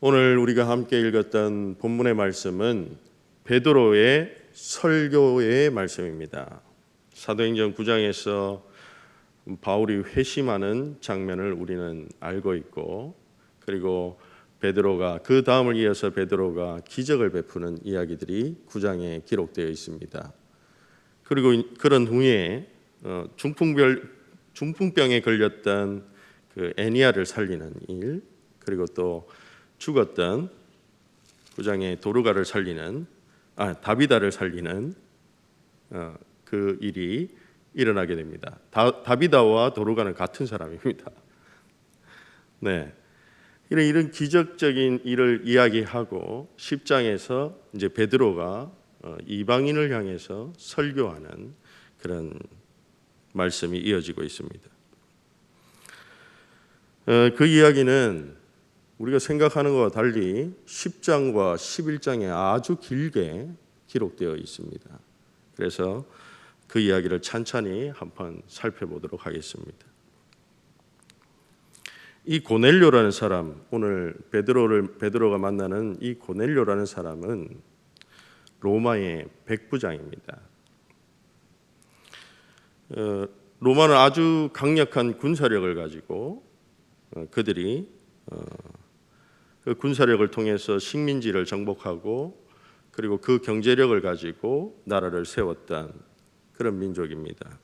오늘 우리가 함께 읽었던 본문의 말씀은 베드로의 설교의 말씀입니다. 사도행전 9장에서 바울이 회심하는 장면을 우리는 알고 있고, 그리고 베드로가 그 다음을 이어서 베드로가 기적을 베푸는 이야기들이 9장에 기록되어 있습니다. 그리고 그런 후에 중풍병에 걸렸던 그 애니아를 살리는 일, 그리고 또 죽었던 9장의 도르가를 살리는 다비다를 살리는 그 일이 일어나게 됩니다. 다비다와 도르가는 같은 사람입니다. 네, 이런 기적적인 일을 이야기하고 10장에서 이제 베드로가 이방인을 향해서 설교하는 그런 말씀이 이어지고 있습니다. 그 이야기는 우리가 생각하는 것과 달리 10장과 11장에 아주 길게 기록되어 있습니다. 그래서 그 이야기를 찬찬히 한번 살펴보도록 하겠습니다. 이 고넬료라는 사람, 오늘 베드로가 만나는 이 고넬료라는 사람은 로마의 백부장입니다. 로마는 아주 강력한 군사력을 가지고 그들이 그 군사력을 통해서 식민지를 정복하고, 그리고 그 경제력을 가지고 나라를 세웠던 그런 민족입니다.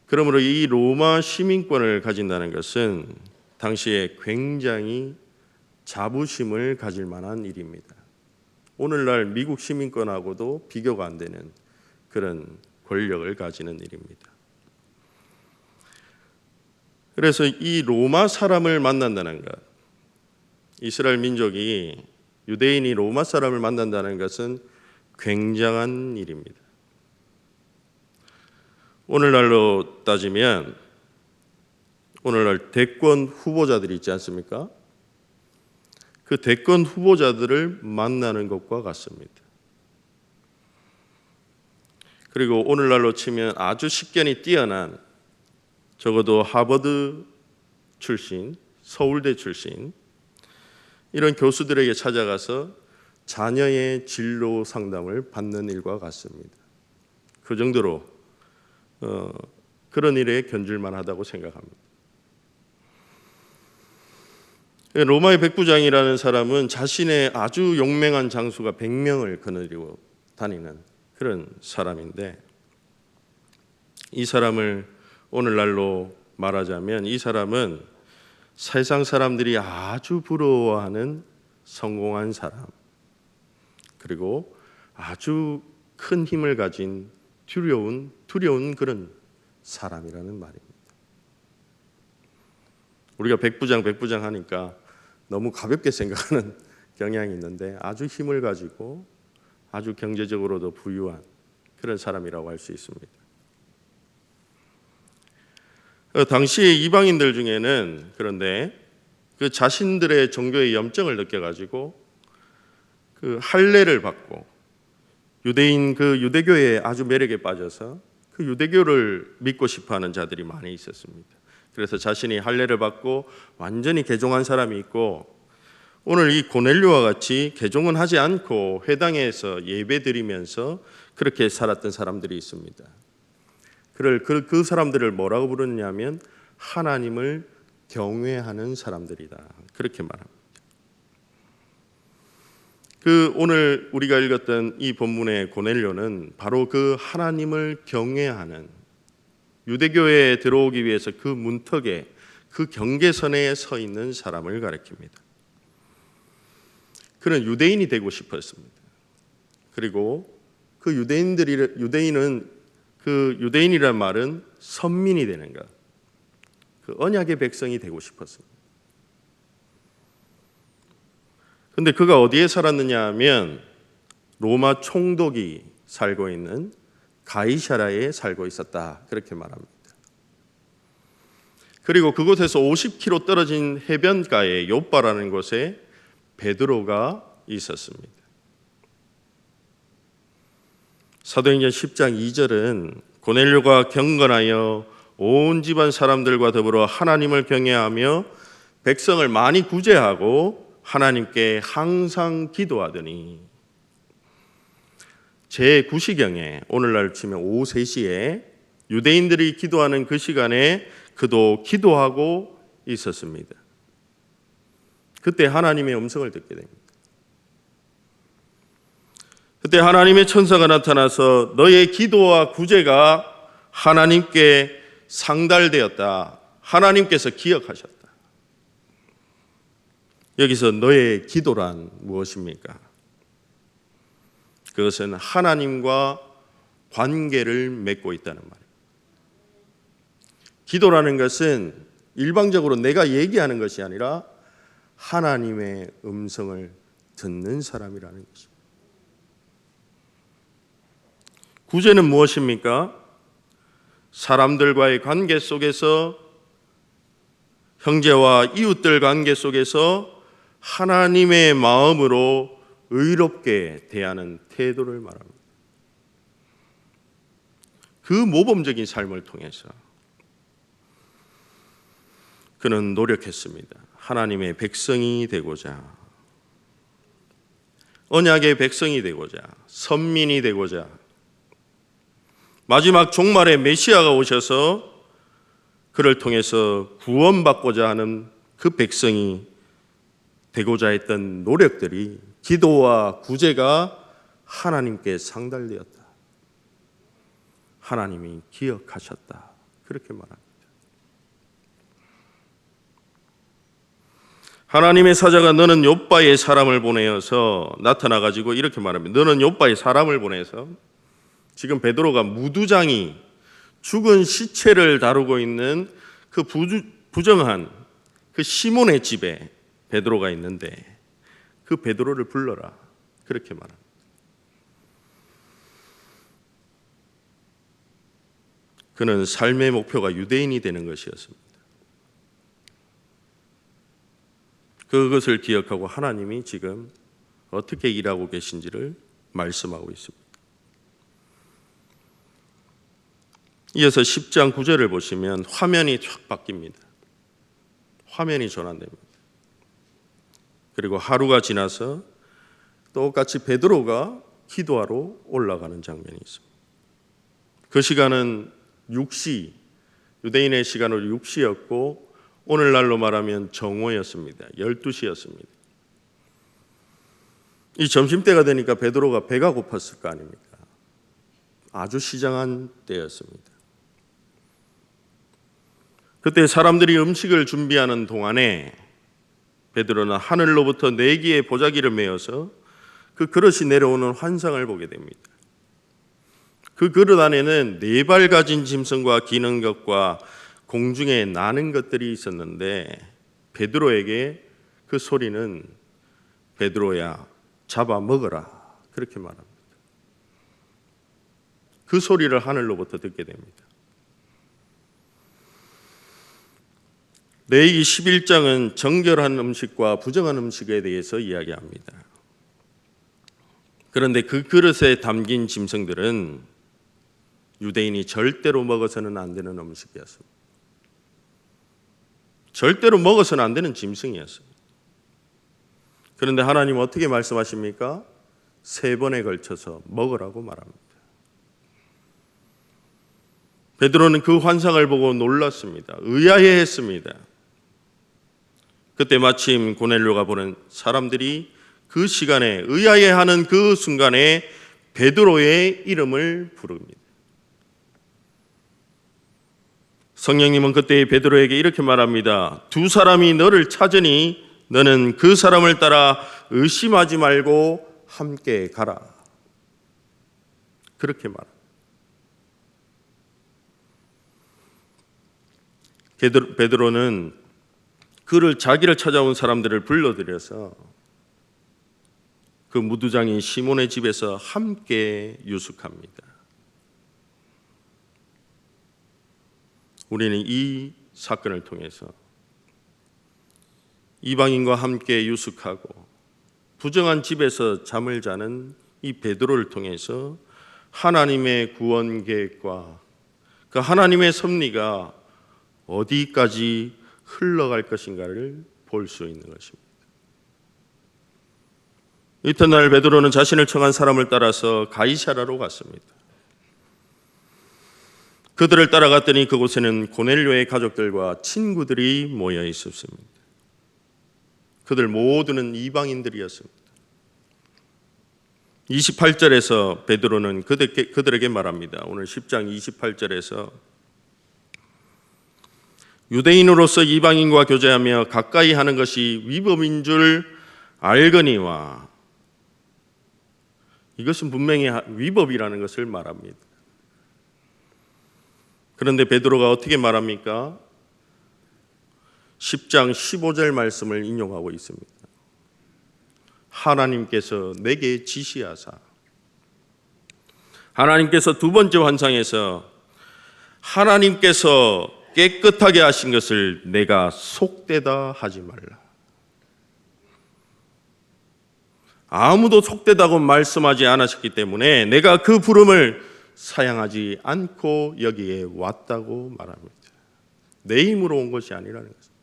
그러므로 이 로마 시민권을 가진다는 것은 당시에 굉장히 자부심을 가질 만한 일입니다. 오늘날 미국 시민권하고도 비교가 안 되는 그런 권력을 가지는 일입니다. 그래서 이 로마 사람을 만난다는 것, 이스라엘 민족이 유대인이 로마 사람을 만난다는 것은 굉장한 일입니다. 오늘날로 따지면 오늘날 대권 후보자들이 있지 않습니까? 그 대권 후보자들을 만나는 것과 같습니다. 그리고 오늘날로 치면 아주 식견이 뛰어난, 적어도 하버드 출신, 서울대 출신 이런 교수들에게 찾아가서 자녀의 진로 상담을 받는 일과 같습니다. 그 정도로 그런 일에 견줄만 하다고 생각합니다. 로마의 백부장이라는 사람은 자신의 아주 용맹한 장수가 100명을 거느리고 다니는 그런 사람인데, 이 사람을 오늘날로 말하자면 이 사람은 세상 사람들이 아주 부러워하는 성공한 사람, 그리고 아주 큰 힘을 가진 두려운 그런 사람이라는 말입니다. 우리가 백부장 하니까 너무 가볍게 생각하는 경향이 있는데 아주 힘을 가지고 아주 경제적으로도 부유한 그런 사람이라고 할 수 있습니다. 당시의 이방인들 중에는 그런데 그 자신들의 종교의 염증을 느껴가지고 그 할례를 받고 유대교의 아주 매력에 빠져서 그 유대교를 믿고 싶어하는 자들이 많이 있었습니다. 그래서 자신이 할례를 받고 완전히 개종한 사람이 있고, 오늘 이 고넬료와 같이 개종은 하지 않고 회당에서 예배드리면서 그렇게 살았던 사람들이 있습니다. 그 사람들을 뭐라고 부르느냐면 하나님을 경외하는 사람들이다, 그렇게 말합니다. 오늘 우리가 읽었던 이 본문의 고넬료는 바로 그 하나님을 경외하는, 유대교에 들어오기 위해서 그 문턱에, 그 경계선에 서 있는 사람을 가리킵니다. 그는 유대인이 되고 싶었습니다. 그리고 그 유대인이란 말은 선민이 되는 것, 그 언약의 백성이 되고 싶었습니다. 그런데 그가 어디에 살았느냐 하면 로마 총독이 살고 있는 가이사라에 살고 있었다, 그렇게 말합니다. 그리고 그곳에서 50km 떨어진 해변가에 욥바라는 곳에 베드로가 있었습니다. 사도행전 10장 2절은 고넬료가 경건하여 온 집안 사람들과 더불어 하나님을 경외하며 백성을 많이 구제하고 하나님께 항상 기도하더니 제9시경에 오늘날 치면 오후 3시에 유대인들이 기도하는 그 시간에 그도 기도하고 있었습니다. 그때 하나님의 음성을 듣게 됩니다. 그때 하나님의 천사가 나타나서 너의 기도와 구제가 하나님께 상달되었다. 하나님께서 기억하셨다. 여기서 너의 기도란 무엇입니까? 그것은 하나님과 관계를 맺고 있다는 말이에요. 기도라는 것은 일방적으로 내가 얘기하는 것이 아니라 하나님의 음성을 듣는 사람이라는 것입니다. 구제는 무엇입니까? 사람들과의 관계 속에서, 형제와 이웃들 관계 속에서 하나님의 마음으로 의롭게 대하는 태도를 말합니다. 그 모범적인 삶을 통해서 그는 노력했습니다. 하나님의 백성이 되고자, 언약의 백성이 되고자, 선민이 되고자, 마지막 종말에 메시아가 오셔서 그를 통해서 구원받고자 하는 그 백성이 되고자 했던 노력들이, 기도와 구제가 하나님께 상달되었다. 하나님이 기억하셨다. 그렇게 말합니다. 하나님의 사자가 너는 욥바의 사람을 보내어서 나타나가지고 이렇게 말합니다. 너는 욥바의 사람을 보내서, 지금 베드로가 무두장이 죽은 시체를 다루고 있는 그 부정한 그 시몬의 집에 베드로가 있는데 그 베드로를 불러라. 그렇게 말합니다. 그는 삶의 목표가 유대인이 되는 것이었습니다. 그것을 기억하고 하나님이 지금 어떻게 일하고 계신지를 말씀하고 있습니다. 이어서 10장 9절을 보시면 화면이 확 바뀝니다. 화면이 전환됩니다. 그리고 하루가 지나서 똑같이 베드로가 기도하러 올라가는 장면이 있습니다. 그 시간은 6시, 유대인의 시간으로 6시였고 오늘날로 말하면 정오였습니다. 12시였습니다. 이 점심때가 되니까 베드로가 배가 고팠을 거 아닙니까? 아주 시장한 때였습니다. 그때 사람들이 음식을 준비하는 동안에 베드로는 하늘로부터 4개의 보자기를 메어서 그 그릇이 내려오는 환상을 보게 됩니다. 그 그릇 안에는 4발 가진 짐승과 기는 것과 공중에 나는 것들이 있었는데 베드로에게 그 소리는 베드로야 잡아 먹어라 그렇게 말합니다. 그 소리를 하늘로부터 듣게 됩니다. 레위기 11장은 정결한 음식과 부정한 음식에 대해서 이야기합니다. 그런데 그 그릇에 담긴 짐승들은 유대인이 절대로 먹어서는 안 되는 음식이었습니다. 절대로 먹어서는 안 되는 짐승이었습니다. 그런데 하나님 어떻게 말씀하십니까? 3번에 걸쳐서 먹으라고 말합니다. 베드로는 그 환상을 보고 놀랐습니다. 의아해했습니다. 그때 마침 고넬료가 보낸 사람들이 그 시간에 의아해하는 그 순간에 베드로의 이름을 부릅니다. 성령님은 그때 베드로에게 이렇게 말합니다. 2 사람이 너를 찾으니 너는 그 사람을 따라 의심하지 말고 함께 가라. 그렇게 말합니다. 베드로는 자기를 찾아온 사람들을 불러들여서 그 무두장인 시몬의 집에서 함께 유숙합니다. 우리는 이 사건을 통해서 이방인과 함께 유숙하고 부정한 집에서 잠을 자는 이 베드로를 통해서 하나님의 구원 계획과 그 하나님의 섭리가 어디까지 흘러갈 것인가를 볼 수 있는 것입니다. 이튿날 베드로는 자신을 청한 사람을 따라서 가이사라로 갔습니다. 그들을 따라갔더니 그곳에는 고넬료의 가족들과 친구들이 모여 있었습니다. 그들 모두는 이방인들이었습니다. 28절에서 베드로는 그들에게 말합니다. 오늘 10장 28절에서 유대인으로서 이방인과 교제하며 가까이 하는 것이 위법인 줄 알거니와, 이것은 분명히 위법이라는 것을 말합니다. 그런데 베드로가 어떻게 말합니까? 10장 15절 말씀을 인용하고 있습니다. 하나님께서 내게 지시하사, 하나님께서 두 번째 환상에서 하나님께서 깨끗하게 하신 것을 내가 속되다 하지 말라. 아무도 속되다고 말씀하지 않으셨기 때문에 내가 그 부름을 사양하지 않고 여기에 왔다고 말합니다. 내 힘으로 온 것이 아니라는 것입니다.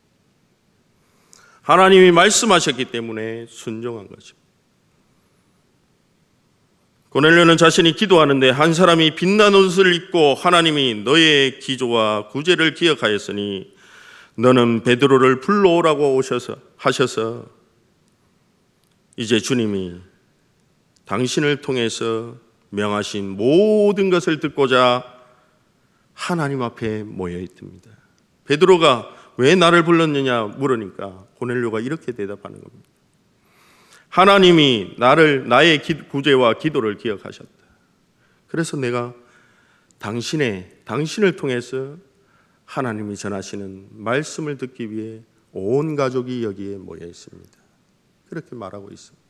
하나님이 말씀하셨기 때문에 순종한 것입니다. 고넬료는 자신이 기도하는데 한 사람이 빛난 옷을 입고 하나님이 너의 기조와 구제를 기억하였으니 너는 베드로를 불러오라고 하셔서 이제 주님이 당신을 통해서 명하신 모든 것을 듣고자 하나님 앞에 모여 있습니다. 베드로가 왜 나를 불렀느냐 물으니까 고넬료가 이렇게 대답하는 겁니다. 하나님이 나의 구제와 기도를 기억하셨다. 그래서 내가 당신을 통해서 하나님이 전하시는 말씀을 듣기 위해 온 가족이 여기에 모여 있습니다. 그렇게 말하고 있습니다.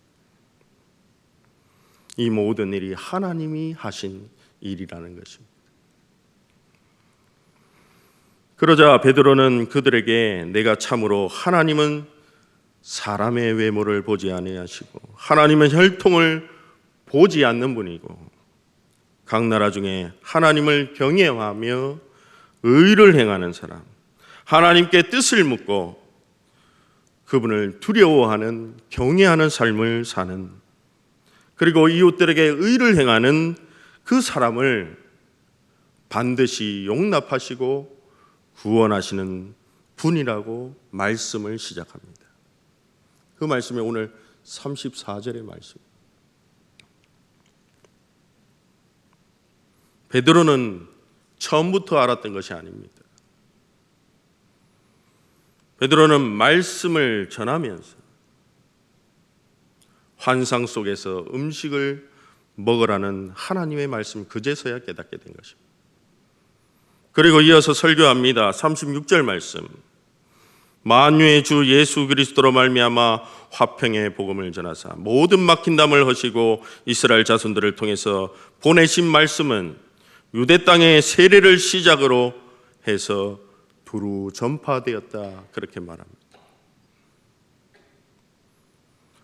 이 모든 일이 하나님이 하신 일이라는 것입니다. 그러자 베드로는 그들에게 내가 참으로 하나님은 사람의 외모를 보지 아니하시고 하나님은 혈통을 보지 않는 분이고 각 나라 중에 하나님을 경외하며 의를 행하는 사람, 하나님께 뜻을 묻고 그분을 두려워하는 경외하는 삶을 사는, 그리고 이웃들에게 의를 행하는 그 사람을 반드시 용납하시고 구원하시는 분이라고 말씀을 시작합니다. 그 말씀이 오늘 34절의 말씀. 베드로는 처음부터 알았던 것이 아닙니다. 베드로는 말씀을 전하면서 환상 속에서 음식을 먹으라는 하나님의 말씀 그제서야 깨닫게 된 것입니다. 그리고 이어서 설교합니다. 36절 말씀. 만유의 주 예수 그리스도로 말미암아 화평의 복음을 전하사 모든 막힌 담을 허시고 이스라엘 자손들을 통해서 보내신 말씀은 유대 땅의 세례를 시작으로 해서 두루 전파되었다. 그렇게 말합니다.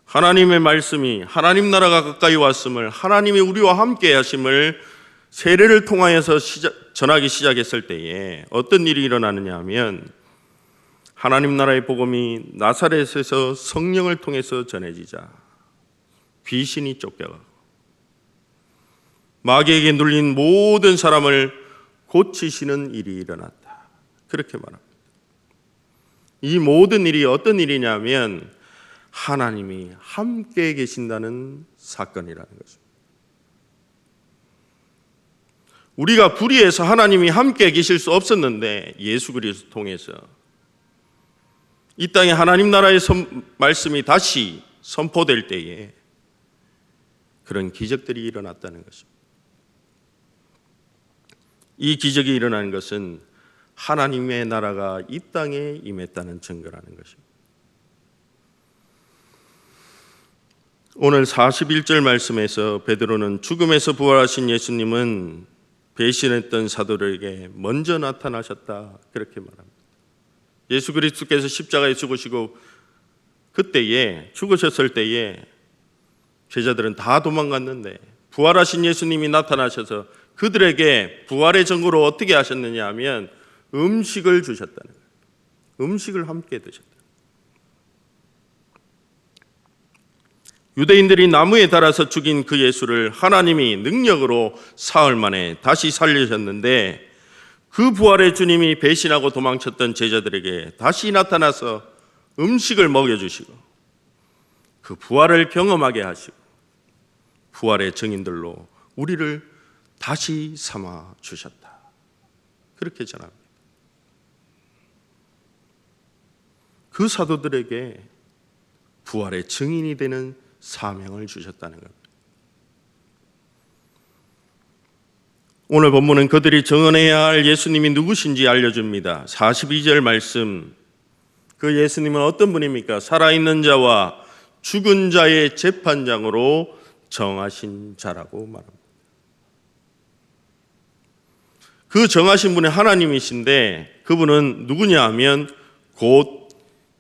하나님의 말씀이 하나님 나라가 가까이 왔음을, 하나님이 우리와 함께 하심을 세례를 통하여서 전하기 시작했을 때에 어떤 일이 일어나느냐 하면 하나님 나라의 복음이 나사렛에서 성령을 통해서 전해지자 귀신이 쫓겨가고 마귀에게 눌린 모든 사람을 고치시는 일이 일어났다. 그렇게 말합니다. 이 모든 일이 어떤 일이냐면 하나님이 함께 계신다는 사건이라는 것입니다. 우리가 불의해서 하나님이 함께 계실 수 없었는데 예수 그리스도 통해서 이 땅에 하나님 나라의 말씀이 다시 선포될 때에 그런 기적들이 일어났다는 것입니다. 이 기적이 일어나는 것은 하나님의 나라가 이 땅에 임했다는 증거라는 것입니다. 오늘 41절 말씀에서 베드로는 죽음에서 부활하신 예수님은 배신했던 사도들에게 먼저 나타나셨다. 그렇게 말합니다. 예수 그리스도께서 십자가에 죽으시고 그때에 죽으셨을 때에 제자들은 다 도망갔는데 부활하신 예수님이 나타나셔서 그들에게 부활의 증거로 어떻게 하셨느냐 하면 음식을 주셨다는 거예요. 음식을 함께 드셨다. 유대인들이 나무에 달아서 죽인 그 예수를 하나님이 능력으로 사흘 만에 다시 살리셨는데, 그 부활의 주님이 배신하고 도망쳤던 제자들에게 다시 나타나서 음식을 먹여주시고 그 부활을 경험하게 하시고 부활의 증인들로 우리를 다시 삼아 주셨다. 그렇게 전합니다. 그 사도들에게 부활의 증인이 되는 사명을 주셨다는 겁니다. 오늘 본문은 그들이 증언해야 할 예수님이 누구신지 알려줍니다. 42절 말씀, 그 예수님은 어떤 분입니까? 살아있는 자와 죽은 자의 재판장으로 정하신 자라고 말합니다. 그 정하신 분이 하나님이신데 그분은 누구냐 하면 곧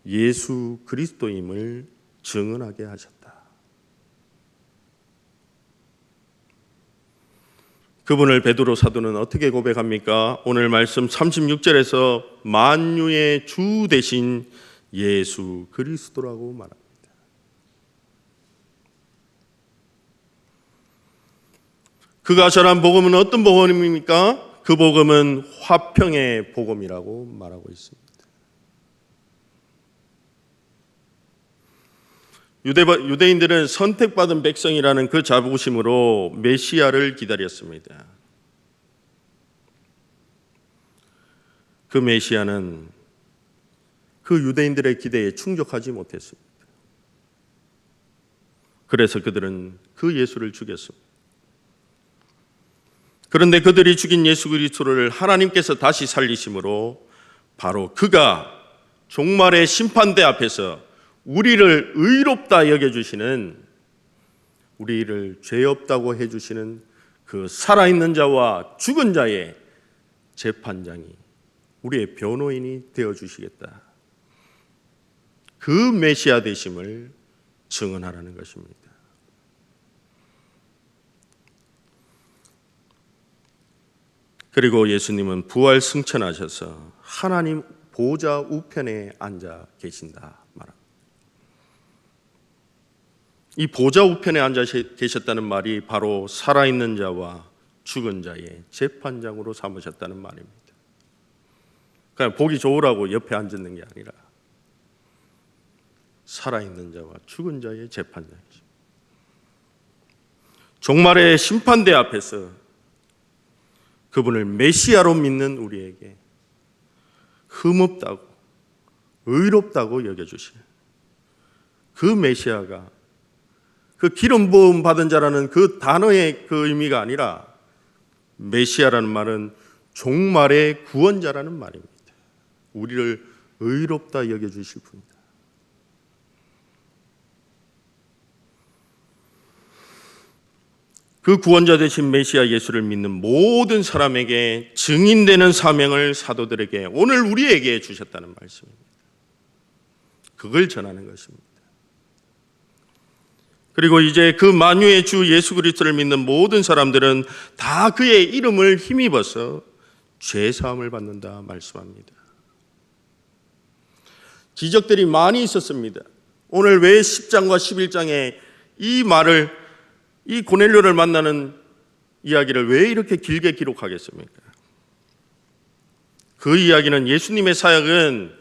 예수 그리스도임을 증언하게 하셨다. 그분을 베드로 사도는 어떻게 고백합니까? 오늘 말씀 36절에서 만유의 주 되신 예수 그리스도라고 말합니다. 그가 전한 복음은 어떤 복음입니까? 그 복음은 화평의 복음이라고 말하고 있습니다. 유대인들은 선택받은 백성이라는 그 자부심으로 메시아를 기다렸습니다. 그 메시아는 그 유대인들의 기대에 충족하지 못했습니다. 그래서 그들은 그 예수를 죽였습니다. 그런데 그들이 죽인 예수 그리스도를 하나님께서 다시 살리심으로 바로 그가 종말의 심판대 앞에서 우리를 의롭다 여겨주시는, 우리를 죄 없다고 해주시는 그 살아있는 자와 죽은 자의 재판장이, 우리의 변호인이 되어주시겠다. 그 메시아 되심을 증언하라는 것입니다. 그리고 예수님은 부활 승천하셔서 하나님 보좌 우편에 앉아 계신다 말합니다. 이 보좌 우편에 앉아 계셨다는 말이 바로 살아있는 자와 죽은 자의 재판장으로 삼으셨다는 말입니다. 그냥 보기 좋으라고 옆에 앉는 게 아니라 살아있는 자와 죽은 자의 재판장이죠. 종말의 심판대 앞에서 그분을 메시아로 믿는 우리에게 흠없다고 의롭다고 여겨주시는 그 메시아가 그 기름 부음 받은 자라는 그 단어의 그 의미가 아니라 메시아라는 말은 종말의 구원자라는 말입니다. 우리를 의롭다 여겨주실 분이다. 그 구원자 되신 메시아 예수를 믿는 모든 사람에게 증인되는 사명을 사도들에게, 오늘 우리에게 주셨다는 말씀입니다. 그걸 전하는 것입니다. 그리고 이제 그 만유의 주 예수 그리스도를 믿는 모든 사람들은 다 그의 이름을 힘입어서 죄 사함을 받는다 말씀합니다. 기적들이 많이 있었습니다. 오늘 왜 10장과 11장에 이 말을, 이 고넬료를 만나는 이야기를 왜 이렇게 길게 기록하겠습니까? 그 이야기는 예수님의 사역은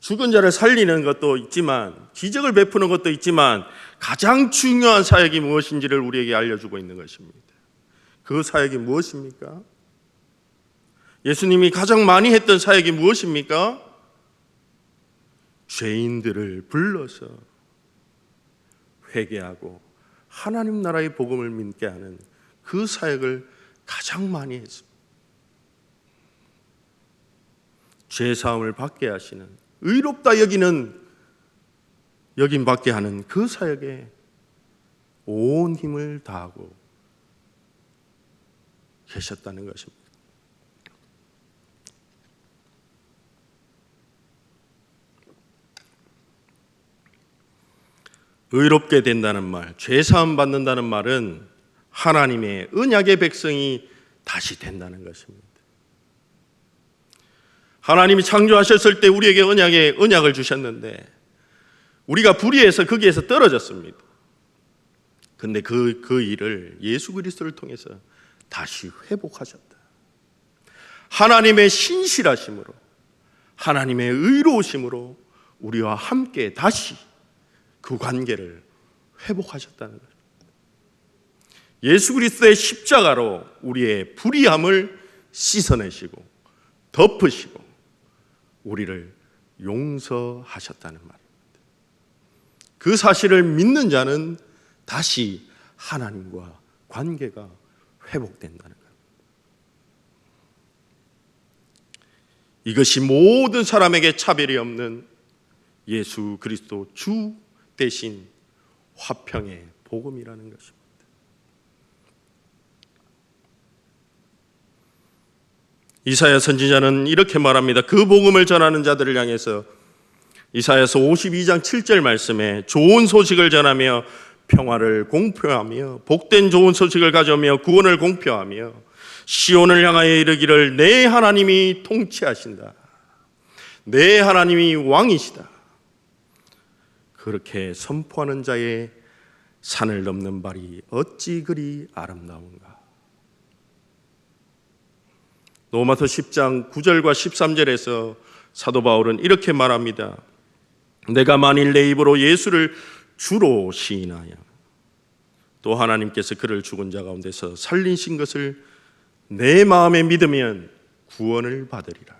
죽은 자를 살리는 것도 있지만, 기적을 베푸는 것도 있지만, 가장 중요한 사역이 무엇인지를 우리에게 알려주고 있는 것입니다. 그 사역이 무엇입니까? 예수님이 가장 많이 했던 사역이 무엇입니까? 죄인들을 불러서 회개하고 하나님 나라의 복음을 믿게 하는 그 사역을 가장 많이 했습니다. 죄 사함을 받게 하시는, 의롭다 여김 받게 하는 그 사역에 온 힘을 다하고 계셨다는 것입니다. 의롭게 된다는 말, 죄 사함 받는다는 말은 하나님의 언약의 백성이 다시 된다는 것입니다. 하나님이 창조하셨을 때 우리에게 언약을 주셨는데 우리가 불의해서 거기에서 떨어졌습니다. 근데 그 일을 예수 그리스도를 통해서 다시 회복하셨다. 하나님의 신실하심으로, 하나님의 의로우심으로 우리와 함께 다시 그 관계를 회복하셨다는 거예요. 예수 그리스도의 십자가로 우리의 불의함을 씻어내시고 덮으시고 우리를 용서하셨다는 말입니다. 그 사실을 믿는 자는 다시 하나님과 관계가 회복된다는 거예요. 이것이 모든 사람에게 차별이 없는 예수 그리스도 주 대신 화평의 복음이라는 것입니다. 이사야 선지자는 이렇게 말합니다. 그 복음을 전하는 자들을 향해서 이사야서 52장 7절 말씀에 좋은 소식을 전하며 평화를 공표하며 복된 좋은 소식을 가져오며 구원을 공표하며 시온을 향하여 이르기를 내 하나님이 통치하신다. 내 하나님이 왕이시다. 그렇게 선포하는 자의 산을 넘는 발이 어찌 그리 아름다운가. 로마서 10장 9절과 13절에서 사도 바울은 이렇게 말합니다. 내가 만일 내 입으로 예수를 주로 시인하여 또 하나님께서 그를 죽은 자 가운데서 살리신 것을 내 마음에 믿으면 구원을 받으리라.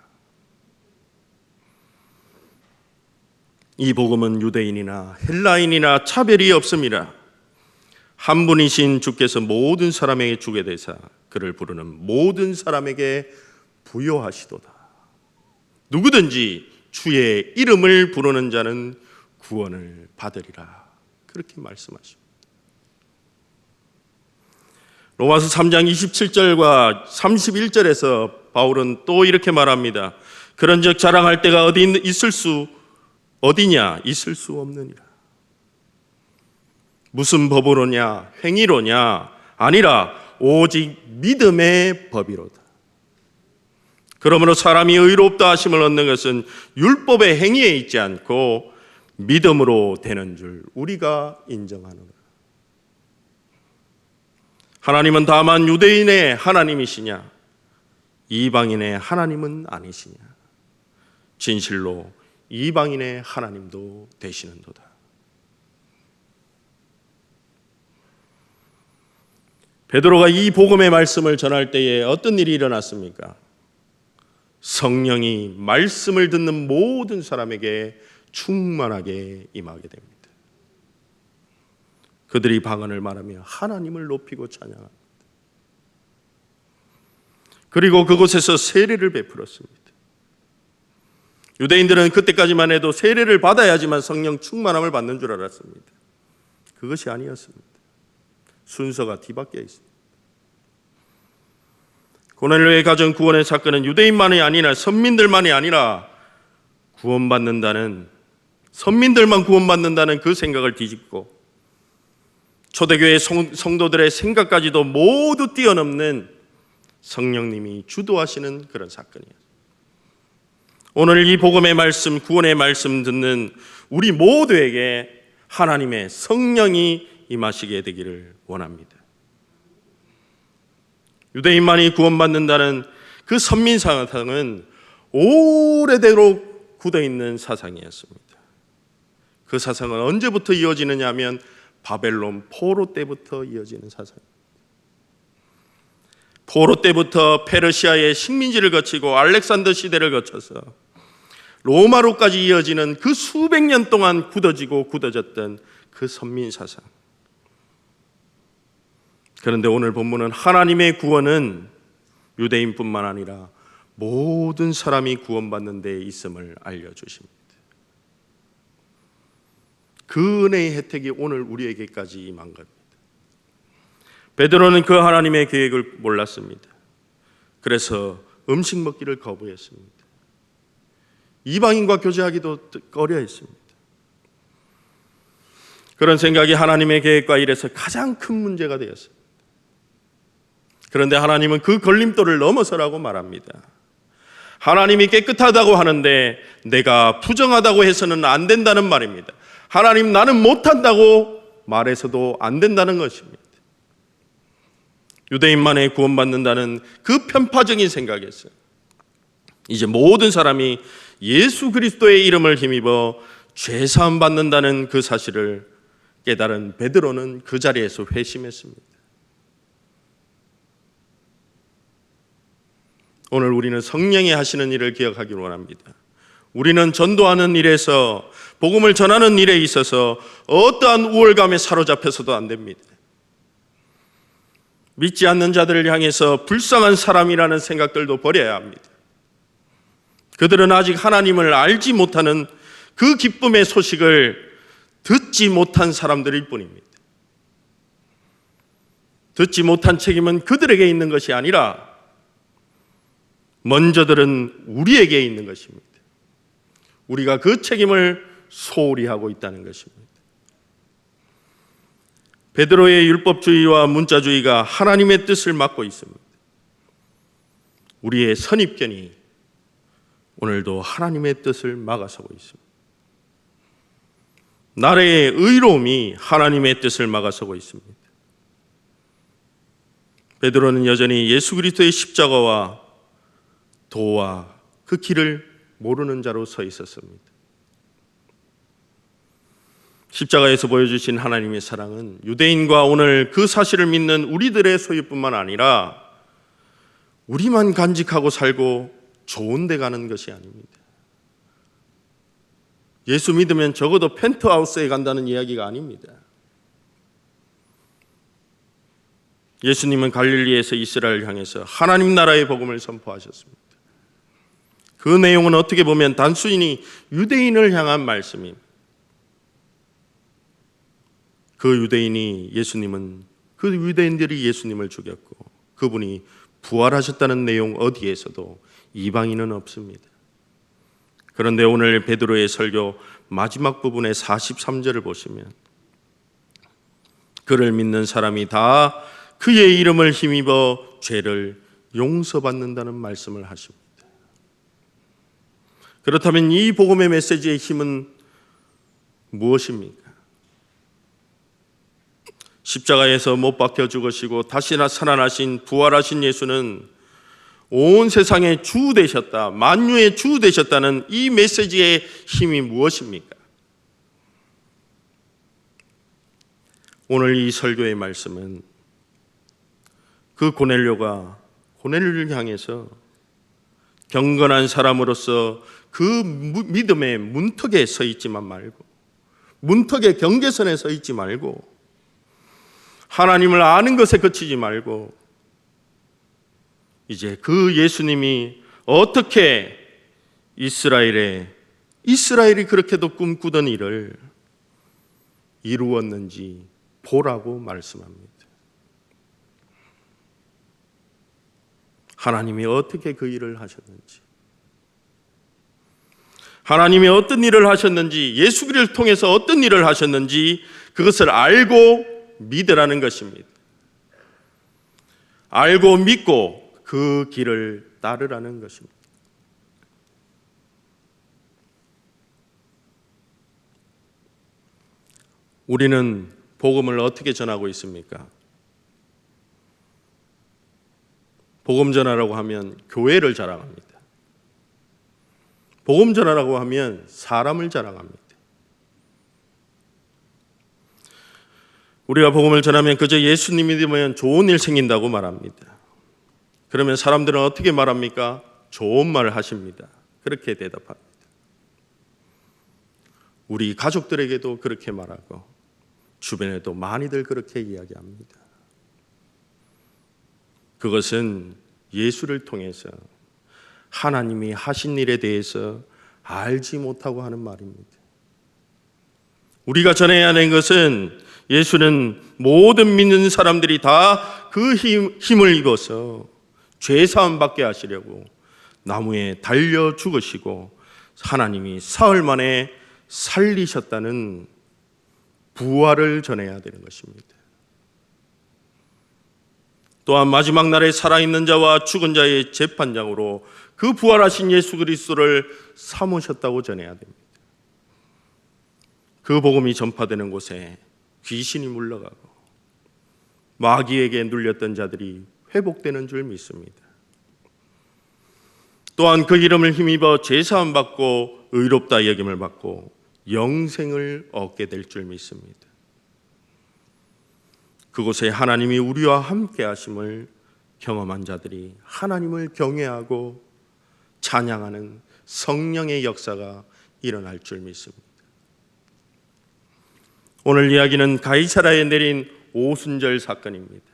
이 복음은 유대인이나 헬라인이나 차별이 없습니다. 한 분이신 주께서 모든 사람에게 주게 되사 그를 부르는 모든 사람에게 부여하시도다. 누구든지 주의 이름을 부르는 자는 구원을 받으리라. 그렇게 말씀하십니다. 로마서 3장 27절과 31절에서 바울은 또 이렇게 말합니다. 그런즉 자랑할 때가 어디냐? 있을 수 없느니라. 무슨 법으로냐? 행위로냐? 아니라 오직 믿음의 법이로다. 그러므로 사람이 의롭다 하심을 얻는 것은 율법의 행위에 있지 않고 믿음으로 되는 줄 우리가 인정하노라. 하나님은 다만 유대인의 하나님이시냐? 이방인의 하나님은 아니시냐? 진실로 이방인의 하나님도 되시는도다. 베드로가 이 복음의 말씀을 전할 때에 어떤 일이 일어났습니까? 성령이 말씀을 듣는 모든 사람에게 충만하게 임하게 됩니다. 그들이 방언을 말하며 하나님을 높이고 찬양합니다. 그리고 그곳에서 세례를 베풀었습니다. 유대인들은 그때까지만 해도 세례를 받아야지만 성령 충만함을 받는 줄 알았습니다. 그것이 아니었습니다. 순서가 뒤바뀌어 있습니다. 고넬료의 가정 구원의 사건은 유대인만이 아니라 선민들만이 아니라 선민들만 구원받는다는 그 생각을 뒤집고 초대교회 성도들의 생각까지도 모두 뛰어넘는 성령님이 주도하시는 그런 사건이에요. 오늘 이 복음의 말씀, 구원의 말씀 듣는 우리 모두에게 하나님의 성령이 임하시게 되기를 원합니다. 유대인만이 구원받는다는 그 선민 사상은 오래도록 굳어있는 사상이었습니다. 그 사상은 언제부터 이어지느냐 하면 바벨론 포로 때부터 이어지는 사상입니다. 포로 때부터 페르시아의 식민지를 거치고 알렉산더 시대를 거쳐서 로마로까지 이어지는 그 수백 년 동안 굳어졌던 그 선민 사상. 그런데 오늘 본문은 하나님의 구원은 유대인뿐만 아니라 모든 사람이 구원받는 데 있음을 알려주십니다. 그 은혜의 혜택이 오늘 우리에게까지 임한 겁니다. 베드로는 그 하나님의 계획을 몰랐습니다. 그래서 음식 먹기를 거부했습니다. 이방인과 교제하기도 꺼려했습니다. 그런 생각이 하나님의 계획과 일에서 가장 큰 문제가 되었습니다. 그런데 하나님은 그 걸림돌을 넘어서라고 말합니다. 하나님이 깨끗하다고 하는데 내가 부정하다고 해서는 안 된다는 말입니다. 하나님, 나는 못한다고 말해서도 안 된다는 것입니다. 유대인만에 구원받는다는 그 편파적인 생각에서 이제 모든 사람이 예수 그리스도의 이름을 힘입어 죄사함 받는다는 그 사실을 깨달은 베드로는 그 자리에서 회심했습니다. 오늘 우리는 성령이 하시는 일을 기억하기를 원합니다. 우리는 전도하는 일에서, 복음을 전하는 일에 있어서 어떠한 우월감에 사로잡혀서도 안 됩니다. 믿지 않는 자들을 향해서 불쌍한 사람이라는 생각들도 버려야 합니다. 그들은 아직 하나님을 알지 못하는 그 기쁨의 소식을 듣지 못한 사람들일 뿐입니다. 듣지 못한 책임은 그들에게 있는 것이 아니라 먼저 들은 우리에게 있는 것입니다. 우리가 그 책임을 소홀히 하고 있다는 것입니다. 베드로의 율법주의와 문자주의가 하나님의 뜻을 막고 있습니다. 우리의 선입견이 오늘도 하나님의 뜻을 막아서고 있습니다. 나라의 의로움이 하나님의 뜻을 막아서고 있습니다. 베드로는 여전히 예수 그리스도의 십자가와 도와 그 길을 모르는 자로 서 있었습니다. 십자가에서 보여주신 하나님의 사랑은 유대인과 오늘 그 사실을 믿는 우리들의 소유뿐만 아니라 우리만 간직하고 살고 좋은 데 가는 것이 아닙니다. 예수 믿으면 적어도 펜트하우스에 간다는 이야기가 아닙니다. 예수님은 갈릴리에서 이스라엘을 향해서 하나님 나라의 복음을 선포하셨습니다. 그 내용은 어떻게 보면 단순히 유대인을 향한 말씀입니다. 그 유대인들이 예수님을 죽였고 그분이 부활하셨다는 내용 어디에서도 이방인은 없습니다. 그런데 오늘 베드로의 설교 마지막 부분의 43절을 보시면 그를 믿는 사람이 다 그의 이름을 힘입어 죄를 용서받는다는 말씀을 하십니다. 그렇다면 이 복음의 메시지의 힘은 무엇입니까? 십자가에서 못 박혀 죽으시고 다시 살아나신 부활하신 예수는 온 세상의 주 되셨다, 만유의 주 되셨다는 이 메시지의 힘이 무엇입니까? 오늘 이 설교의 말씀은 그 고넬료가 고넬료를 향해서 경건한 사람으로서 그 믿음의 문턱에 서 있지만 말고, 문턱의 경계선에 서 있지 말고, 하나님을 아는 것에 그치지 말고 이제 그 예수님이 어떻게 이스라엘이 그렇게도 꿈꾸던 일을 이루었는지 보라고 말씀합니다. 하나님이 어떻게 그 일을 하셨는지, 하나님이 어떤 일을 하셨는지, 예수 그리스도를 통해서 어떤 일을 하셨는지 그것을 알고 믿으라는 것입니다. 알고 믿고 그 길을 따르라는 것입니다. 우리는 복음을 어떻게 전하고 있습니까? 복음 전하라고 하면 교회를 자랑합니다. 복음 전하라고 하면 사람을 자랑합니다. 우리가 복음을 전하면 그저 예수님 믿으면 좋은 일 생긴다고 말합니다. 그러면 사람들은 어떻게 말합니까? 좋은 말을 하십니다. 그렇게 대답합니다. 우리 가족들에게도 그렇게 말하고 주변에도 많이들 그렇게 이야기합니다. 그것은 예수를 통해서 하나님이 하신 일에 대해서 알지 못하고 하는 말입니다. 우리가 전해야 하는 것은 예수는 모든 믿는 사람들이 다 그 힘을 입어서 죄사함 받게 하시려고 나무에 달려 죽으시고 하나님이 사흘 만에 살리셨다는 부활을 전해야 되는 것입니다. 또한 마지막 날에 살아있는 자와 죽은 자의 재판장으로 그 부활하신 예수 그리스도를 삼으셨다고 전해야 됩니다. 그 복음이 전파되는 곳에 귀신이 물러가고 마귀에게 눌렸던 자들이 회복되는 줄 믿습니다. 또한 그 이름을 힘입어 제사함 받고 의롭다 여김을 받고 영생을 얻게 될 줄 믿습니다. 그곳에 하나님이 우리와 함께 하심을 경험한 자들이 하나님을 경외하고 찬양하는 성령의 역사가 일어날 줄 믿습니다. 오늘 이야기는 가이사라에 내린 오순절 사건입니다.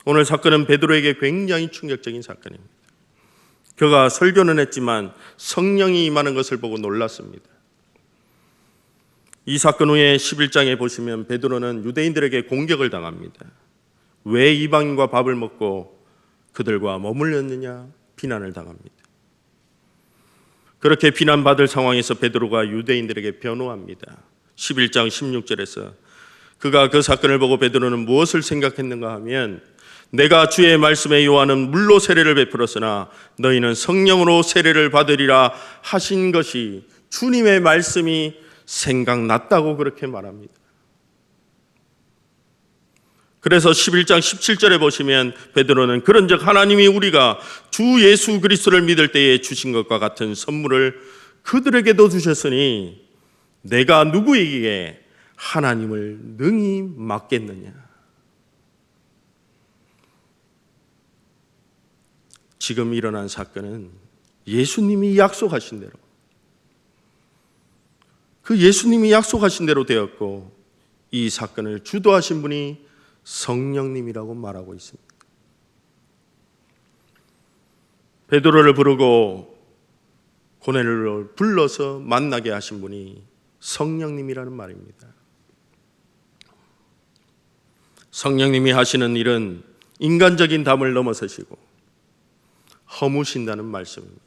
오늘 사건은 베드로에게 굉장히 충격적인 사건입니다. 그가 설교는 했지만 성령이 임하는 것을 보고 놀랐습니다. 이 사건 후에 11장에 보시면 베드로는 유대인들에게 공격을 당합니다. 왜 이방인과 밥을 먹고 그들과 머물렀느냐 비난을 당합니다. 그렇게 비난받을 상황에서 베드로가 유대인들에게 변호합니다. 11장 16절에서 그가 그 사건을 보고 베드로는 무엇을 생각했는가 하면 내가 주의 말씀에 요한은 물로 세례를 베풀었으나 너희는 성령으로 세례를 받으리라 하신 것이 주님의 말씀이 생각났다고 그렇게 말합니다. 그래서 11장 17절에 보시면 베드로는 그런즉 하나님이 우리가 주 예수 그리스도를 믿을 때에 주신 것과 같은 선물을 그들에게도 주셨으니 내가 누구에게 하나님을 능히 맡겠느냐. 지금 일어난 사건은 예수님이 약속하신 대로 그 예수님이 약속하신 대로 되었고 이 사건을 주도하신 분이 성령님이라고 말하고 있습니다. 베드로를 부르고 고넬료를 불러서 만나게 하신 분이 성령님이라는 말입니다. 성령님이 하시는 일은 인간적인 담을 넘어서시고 허무신다는 말씀입니다.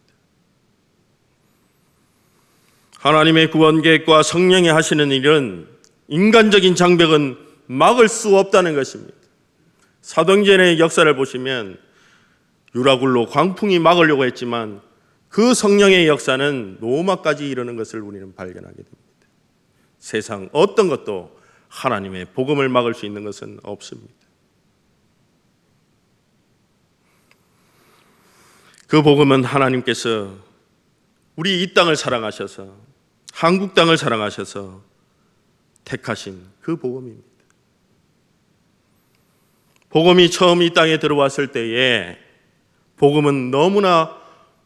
하나님의 구원 계획과 성령이 하시는 일은 인간적인 장벽은 막을 수 없다는 것입니다. 사도행전의 역사를 보시면 유라굴로 광풍이 막으려고 했지만 그 성령의 역사는 로마까지 이르는 것을 우리는 발견하게 됩니다. 세상 어떤 것도 하나님의 복음을 막을 수 있는 것은 없습니다. 그 복음은 하나님께서 우리 이 땅을 사랑하셔서 한국 땅을 사랑하셔서 택하신 그 복음입니다. 복음이 처음 이 땅에 들어왔을 때에 복음은 너무나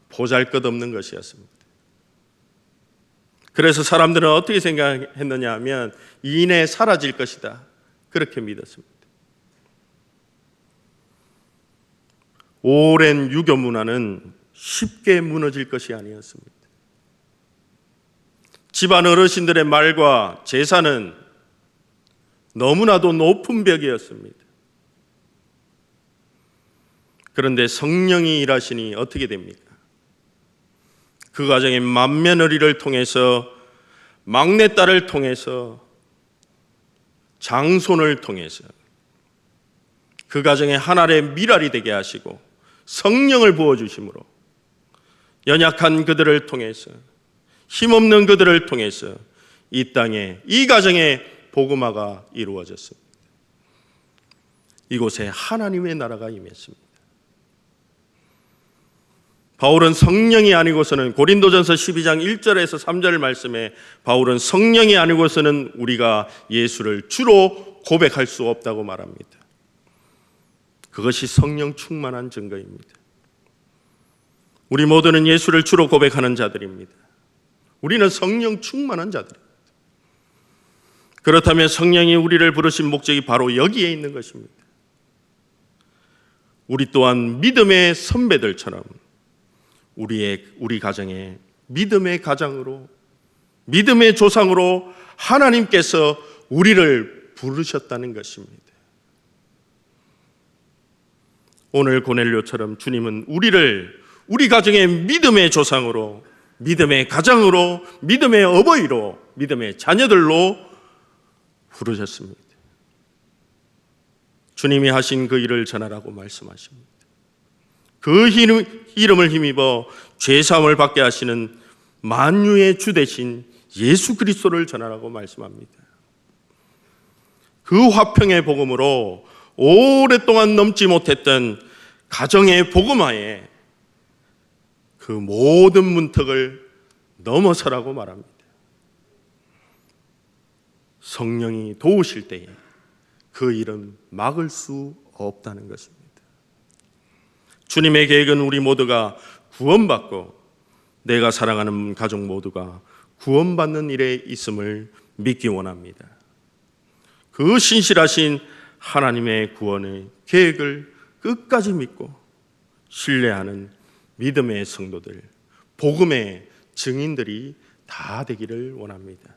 보잘것없는 것이었습니다. 그래서 사람들은 어떻게 생각했느냐 하면 이내 사라질 것이다 그렇게 믿었습니다. 오랜 유교 문화는 쉽게 무너질 것이 아니었습니다. 집안 어르신들의 말과 제사는 너무나도 높은 벽이었습니다. 그런데 성령이 일하시니 어떻게 됩니까? 그 가정의 맏며느리를 통해서 막내딸을 통해서 장손을 통해서 그 가정의 하나의 미랄이 되게 하시고 성령을 부어주심으로 연약한 그들을 통해서 힘없는 그들을 통해서 이 땅에 이 가정에 복음화가 이루어졌습니다. 이곳에 하나님의 나라가 임했습니다. 바울은 성령이 아니고서는 고린도전서 12장 1절에서 3절 말씀에 바울은 성령이 아니고서는 우리가 예수를 주로 고백할 수 없다고 말합니다. 그것이 성령 충만한 증거입니다. 우리 모두는 예수를 주로 고백하는 자들입니다. 우리는 성령 충만한 자들입니다. 그렇다면 성령이 우리를 부르신 목적이 바로 여기에 있는 것입니다. 우리 또한 믿음의 선배들처럼 우리 가정에 믿음의 가장으로 믿음의 조상으로 하나님께서 우리를 부르셨다는 것입니다. 오늘 고넬료처럼 주님은 우리를 우리 가정의 믿음의 조상으로 믿음의 가장으로 믿음의 어버이로 믿음의 자녀들로 부르셨습니다. 주님이 하신 그 일을 전하라고 말씀하십니다. 그 이름을 힘입어 죄사함을 받게 하시는 만유의 주 되신 예수 그리스도를 전하라고 말씀합니다. 그 화평의 복음으로 오랫동안 넘지 못했던 가정의 복음화에 그 모든 문턱을 넘어서라고 말합니다. 성령이 도우실 때에 그 일은 막을 수 없다는 것입니다. 주님의 계획은 우리 모두가 구원받고 내가 사랑하는 가족 모두가 구원받는 일에 있음을 믿기 원합니다. 그 신실하신 하나님의 구원의 계획을 끝까지 믿고 신뢰하는 믿음의 성도들, 복음의 증인들이 다 되기를 원합니다.